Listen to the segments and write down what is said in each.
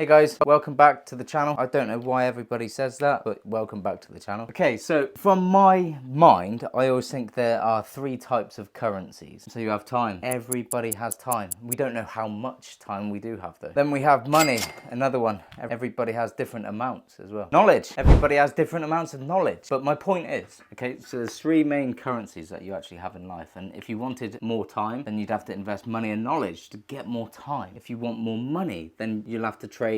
Hey guys, welcome back to the channel. I don't know why everybody says that, but welcome back to the channel. Okay, so from my mind, I always think there are three types of currencies. So you have time. Everybody has time. We don't know how much time we do have though. Then we have money, another one. Everybody has different amounts as well. Knowledge. Everybody has different amounts of knowledge. But my point is, okay, so there's three main currencies that you actually have in life. And if you wanted more time, then you'd have to invest money and knowledge to get more time. If you want more money, then you'll have to trade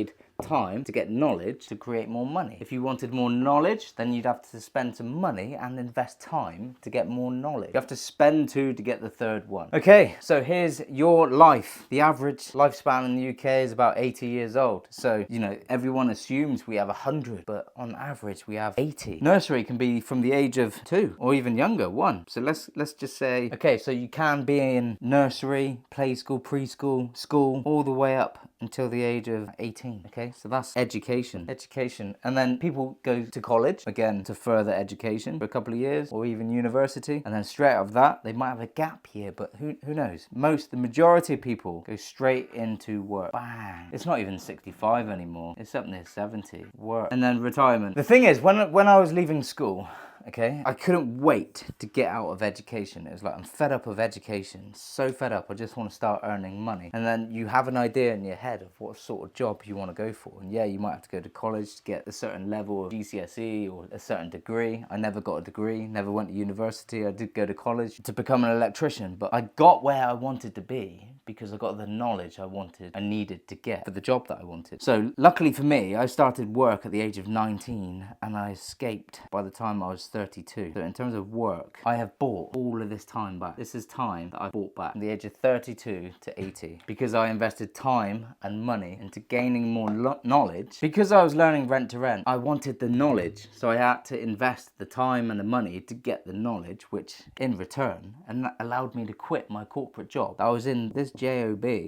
time to get knowledge to create more money. If you wanted more knowledge, then you'd have to spend some money and invest time to get more knowledge. You have to spend two to get the third one. Okay, so here's your life. The average lifespan in the UK is about 80 years old. So, you know, everyone assumes we have 100, but on average we have 80. Nursery can be from the age of 2 or even younger, 1. So let's just say, okay, so you can be in nursery, play school, preschool, school, all the way up until the age of 18. Okay, so that's education. And then people go to college, again, to further education for a couple of years, or even university. And then straight out of that, they might have a gap year, but who knows? The majority of people go straight into work. Bang. It's not even 65 anymore. It's up near 70. Work. And then retirement. The thing is, when I was leaving school, okay, I couldn't wait to get out of education. It was like, I'm fed up of education, so fed up, I just want to start earning money. And then you have an idea in your head of what sort of job you want to go for. And yeah, you might have to go to college to get a certain level of GCSE or a certain degree. I never got a degree, never went to university. I did go to college to become an electrician, but I got where I wanted to be because I got the knowledge I needed to get for the job that I wanted. So luckily for me, I started work at the age of 19 and I escaped by the time I was 32. So in terms of work, I have bought all of this time back. This is time that I bought back from the age of 32 to 80 because I invested time and money into gaining more knowledge. Because I was learning rent to rent, I wanted the knowledge. So I had to invest the time and the money to get the knowledge, which in return, and that allowed me to quit my corporate job. I was in this job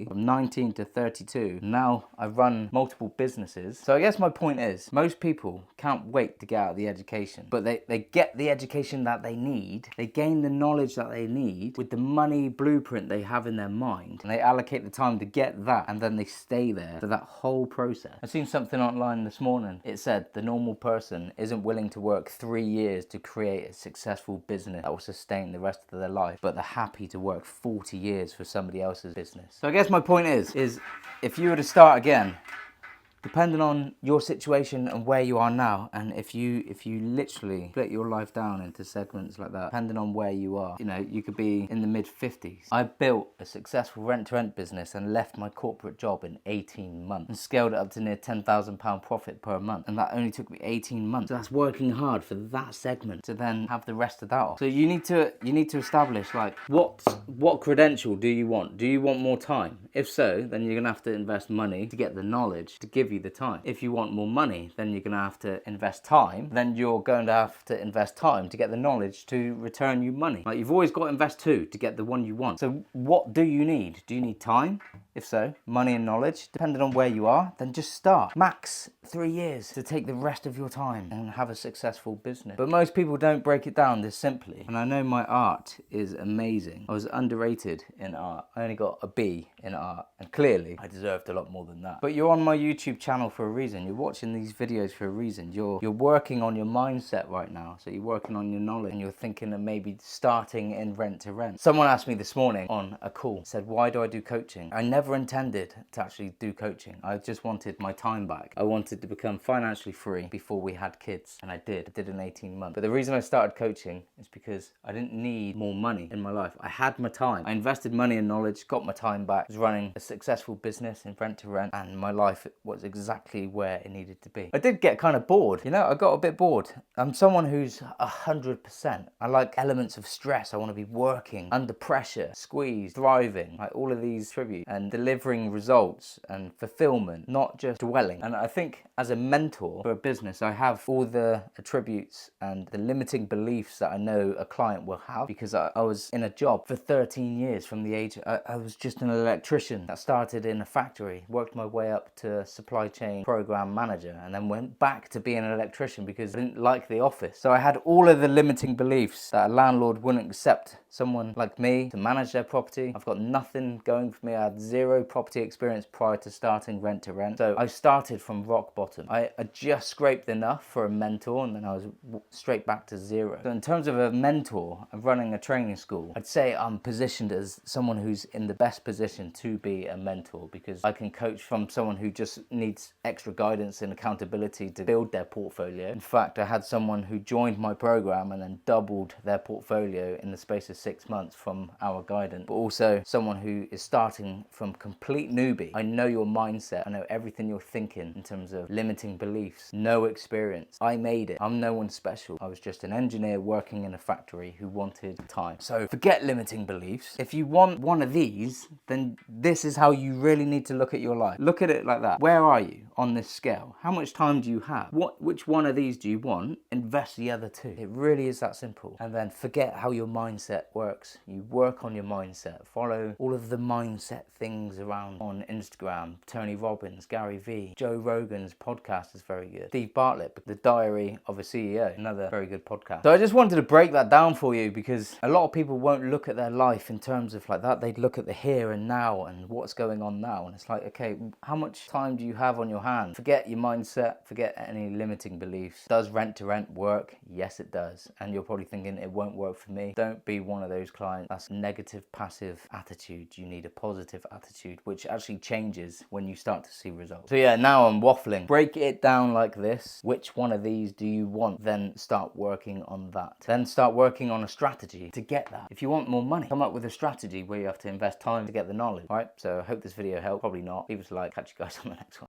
from 19 to 32. Now I run multiple businesses. So I guess my point is, most people can't wait to get out of the education, but they get the education that they need, they gain the knowledge that they need with the money blueprint they have in their mind, and they allocate the time to get that, and then they stay there for that whole process. I've seen something online this morning. It said the normal person isn't willing to work 3 years to create a successful business that will sustain the rest of their life, but they're happy to work 40 years for somebody else's business. So I guess my point is if you were to start again, depending on your situation and where you are now, and if you literally split your life down into segments like that, depending on where you are, you know, you could be in the mid-50s. I built a successful rent-to-rent business and left my corporate job in 18 months and scaled it up to near £10,000 profit per month, and that only took me 18 months. So that's working hard for that segment to then have the rest of that off. So you need to establish, like, what credential do you want? Do you want more time? If so, then you're gonna have to invest money to get the knowledge to give you the time. If you want more money, then you're gonna have to invest time. Then you're going to have to invest time to get the knowledge to return you money. Like, you've always got to invest two to get the one you want. So what do you need? Do you need time? If so, money and knowledge, depending on where you are, then just start. Max 3 years to take the rest of your time and have a successful business. But most people don't break it down this simply. And I know my art is amazing. I was underrated in art. I only got a B in art, and clearly I deserved a lot more than that. But you're on my YouTube channel for a reason. You're watching these videos for a reason. You're working on your mindset right now. So you're working on your knowledge, and you're thinking of maybe starting in rent to rent. Someone asked me this morning on a call, said, why do I do coaching? I never intended to actually do coaching. I just wanted my time back. I wanted to become financially free before we had kids, and I did. I did in 18 months. But the reason I started coaching is because I didn't need more money in my life. I had my time. I invested money and knowledge, got my time back, was running a successful business in rent to rent, and my life was exactly where it needed to be. I did get kind of bored. You know, I got a bit bored. I'm someone who's 100%. I like elements of stress. I want to be working under pressure, squeezed, thriving, like all of these attributes, and delivering results and fulfillment, not just dwelling. And I think as a mentor for a business, I have all the attributes and the limiting beliefs that I know a client will have, because I was in a job for 13 years from the age, I was just an electrician electrician that started in a factory, worked my way up to supply chain program manager, and then went back to being an electrician because I didn't like the office. So I had all of the limiting beliefs that a landlord wouldn't accept someone like me to manage their property. I've got nothing going for me. I had zero property experience prior to starting Rent to Rent. So I started from rock bottom. I just scraped enough for a mentor, and then I was straight back to zero. So in terms of a mentor and running a training school, I'd say I'm positioned as someone who's in the best position to be a mentor, because I can coach from someone who just needs extra guidance and accountability to build their portfolio. In fact, I had someone who joined my program and then doubled their portfolio in the space of 6 months from our guidance, but also someone who is starting from complete newbie. I know your mindset. I know everything you're thinking in terms of limiting beliefs, no experience. I made it. I'm no one special. I was just an engineer working in a factory who wanted time. So forget limiting beliefs. If you want one of these, then this is how you really need to look at your life. Look at it like that. Where are you on this scale? How much time do you have? Which one of these do you want? Invest the other two. It really is that simple. And then forget how your mindset works. You work on your mindset. Follow all of the mindset things around on Instagram. Tony Robbins, Gary Vee, Joe Rogan's podcast is very good. Steve Bartlett, The Diary of a CEO, another very good podcast. So I just wanted to break that down for you, because a lot of people won't look at their life in terms of like that. They'd look at the here and now and what's going on now. And it's like, okay, how much time do you have on your hands? Forget your mindset. Forget any limiting beliefs. Does Rent to Rent work? Yes, it does. And you're probably thinking it won't work for me. Don't be one of those clients. That's negative, passive attitude. You need a positive attitude, which actually changes when you start to see results. So yeah, now I'm waffling. Break it down like this. Which one of these do you want? Then start working on that. Then start working on a strategy to get that. If you want more money, come up with a strategy where you have to invest time to get the knowledge. All right, so I hope this video helped. Probably not. Leave us a like. Catch you guys on the next one.